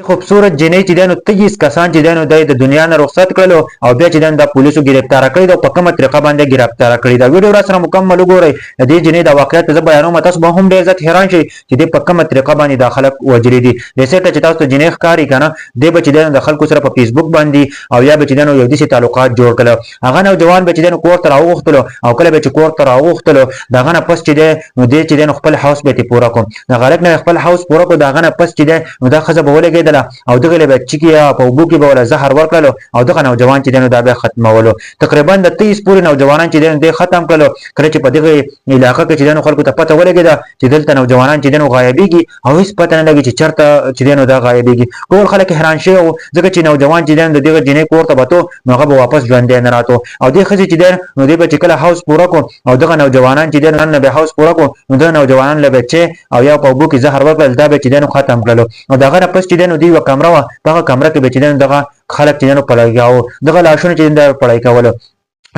خوبصورت جنۍ چې دنو 23 کسان چې دنو د دنیا نه رخصت کړلو او بیا چې دنو د پولیسو گرفتار کړی دا په کومه طریقه باندې گرفتار کړی دا ویډیو را سره مکمل وګورئ د دې جنۍ د واقعیت زه بیانوم تاسو به هم ډیر زیات حیران شئ چې د په کومه طریقه باندې د خلک وجری دي د سیټ چې تاسو جنۍ ښکاری کنه د به چې دنو د خلکو سره په فیسبوک باندې او یا به چې دنو یو دي تعلقات جوړ کړل هغه نو جوان به چې دنو کور ته راوغختلو او کله به چې کور ته راوغختلو دغه نه پس چې د چې دنو خپل هاوس به پورا کوم د غلط نه خپل هاوس پورا کو دغه نه پس چې نو دا خزه به ولګیدله او دغه بچی کې په وبو کې به ولا زهر ورکړلو او دغه نوجوان چې دنو دا به ختمولو تقریبا د 30 پورې نوجوانان چې دنو ختم کړلو کله چې په دغه علاقې کې چې دنو خلکو ته پته ولګیده چې دلته نوجوانان چې دنو غایبېږي او هیڅ پته نه لګي چې چرته چې دنو دا غایبېږي ټول خلک حیران شي او ځکه چې نوجوان چې دنو دغه جنې کور ته بتو نو هغه به واپس ژوند نه راتو او دغه خزي چې دنو نو دې به کله هاوس پورا کو او دغه نوجوانان چې دنو نه به هاوس پورا کو نو دغه نوجوانان له بچي او یا په وبو کې زهر ورکړل دا به چې دنو ختم کړلو او دغه پس چې دنو دی و کیمرا دغه کیمرا کې به چې دغه خلک چې نو پړایاو دغه لاشونه چې د پړای کول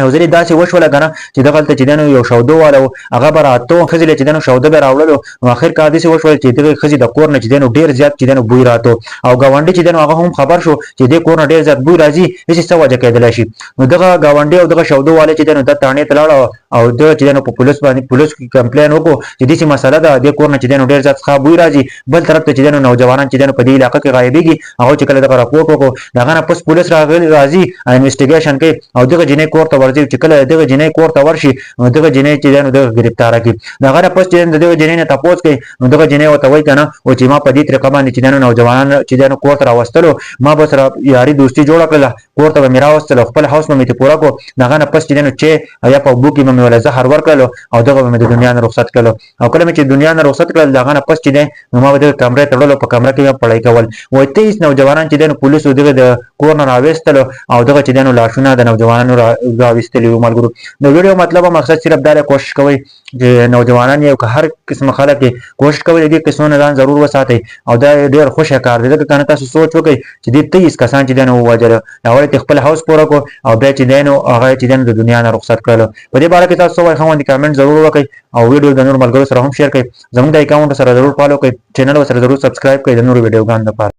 او زری داسې وشوله کنه چې دغه ته چې دنو یو شودو والو هغه براتو خزل چې دنو شودو به راوړلو نو اخر کار دې وشول چې دغه خزي د کور نه چې دنو ډیر زیات چې دنو بوی راتو او گاونډي چې دنو هغه هم خبر شو چې د کور نه ډیر زیات بوی راځي هیڅ څه وجه کېدل شي نو دغه گاونډي او دغه شودو والے چې دنو د تانه تلاړو او د چې دنو په پولیس باندې پولیس کې کمپلین وکړو چې دې مسله ده د کور نه چې دنو ډیر زیات ښه بوی راځي بل طرف ته چې دنو نوجوانان چې دنو په دې علاقې کې غایبېږي هغه چې کله دغه راپورټ وکړو دغه نه پس پولیس راځي انویسټیګیشن کوي او دغه جنې کور ته ورځي چې کله دغه جنې کور ته ورشي نو دغه جنې چې دنو دغه گرفتار کی دغه نه پس چې دغه جنې نه تاسو کوي نو دغه جنې وته وای کنه او چې ما په دې طریقه باندې چې دنو نوجوانان چې دنو کور ته راوستلو ما به سره یاري دوستي جوړ کړله کور ته میرا واستلو خپل هاوس مې ته پورا کو دغه نه پس چې دنو چې یا په بو کې مې ولا زهر ورکړلو او دغه مې د دنیا نه رخصت کړلو او کله مې چې دنیا نه رخصت کړل دغه نه پس چې نو ما د کیمرې تړلو په کیمرې کې پړای کول وای 23 نوجوانان چې دنو پولیسو دغه د کور نه راوستلو او دغه چې دنو لاشونه د نوجوانانو راوستلو ملګرو د ویډیو مطلب مقصد صرف دا کوشش کوي چې نوجوانان یو هر قسم خلک کوشش کوي دې قسمونه ځان ضرور وساتي او دا ډېر خوشی کار دی ځکه کنه تاسو سوچ وکړئ چې دې 23 کسان چې دنو وجره اول خپل هاوس پورا کو او بیا چې دنو هغه چې دنو د دنیا نه رخصت کړل په دې باره کې تاسو وایي خو باندې کامنټ ضرور وکړئ او ویډیو د نور ملګرو سره هم شیر کړئ زموږ د اکاونټ سره ضرور فالو کړئ چینل سره ضرور سبسکرایب کړئ د نور ویډیوګانو لپاره